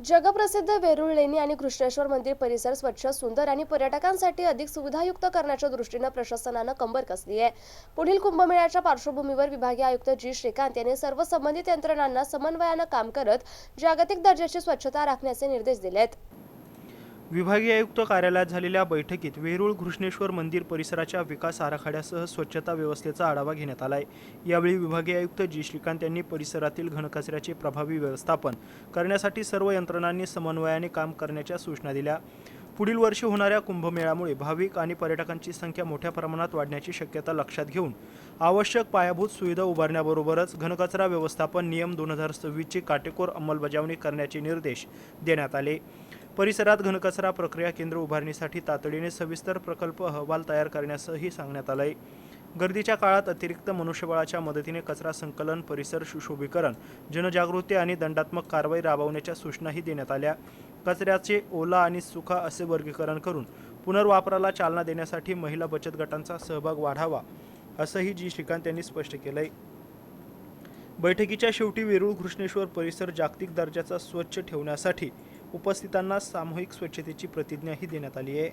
जगप्रसिद्ध वेरूळ लेणी आणि कृष्णेश्वर मंदिर परिसर स्वच्छ, सुंदर आणि पर्यटकांसाठी अधिक सुविधायुक्त करण्याच्या दृष्टीने प्रशासनानं कंबर कसली आहे। पुढील कुंभमेळ्याच्या पार्श्वभूमीवर विभागीय आयुक्त जी श्रीकांत यांनी सर्व संबंधित यंत्रणांना समन्वयानं काम करत जागतिक दर्जाची स्वच्छता राखण्याचे निर्देश दिलेत। विभागीय आयुक्त कार्यालयात झालेल्या बैठकीत वेरूळ घृष्णेश्वर मंदिर परिसराच्या विकास आराखड्यासह स्वच्छता व्यवस्थेचा आढावा घेण्यात आलाय। यावेळी विभागीय आयुक्त जी श्रीकांत यांनी परिसरातील घनकचऱ्याचे प्रभावी व्यवस्थापन करण्यासाठी सर्व यंत्रणांनी समन्वयाने काम करण्याच्या सूचना दिल्या। पुढील वर्षी होणाऱ्या कुंभमेळ्यामुळे भाविक आणि पर्यटकांची संख्या मोठ्या प्रमाणात वाढण्याची शक्यता लक्षात घेऊन आवश्यक पायाभूत सुविधा उभारण्याबरोबरच घनकचरा व्यवस्थापन नियम 2026 ची काटेकोर अंमलबजावणी करण्याचे निर्देश देण्यात आले। परिसरात घनकचरा प्रक्रिया केंद्र उभारणीसाठी तातडीने सविस्तर प्रकल्प अहवाल तयार करण्यासही सांगण्यात आले। गर्दीच्या काळात अतिरिक्त मनुष्यबळाच्या मदतीने कचरा संकलन, परिसर सुशोभीकरण, जनजागृती आणि दंडात्मक कारवाई राबवण्याच्या सूचनाही देण्यात आल्या। कचऱ्याचे ओला आणि सुका असे वर्गीकरण करून पुनर्वापराला चालना देण्यासाठी महिला बचत गटांचा सहभाग वाढावा, असंही जी श्रीकांत यांनी स्पष्ट केलंय। बैठकीच्या शेवटी वेरूळ घृष्णेश्वर परिसर जागतिक दर्जाचा स्वच्छ ठेवण्यासाठी उपस्थितांना सामूहिक स्वच्छतेची प्रतिज्ञाही देण्यात आली आहे।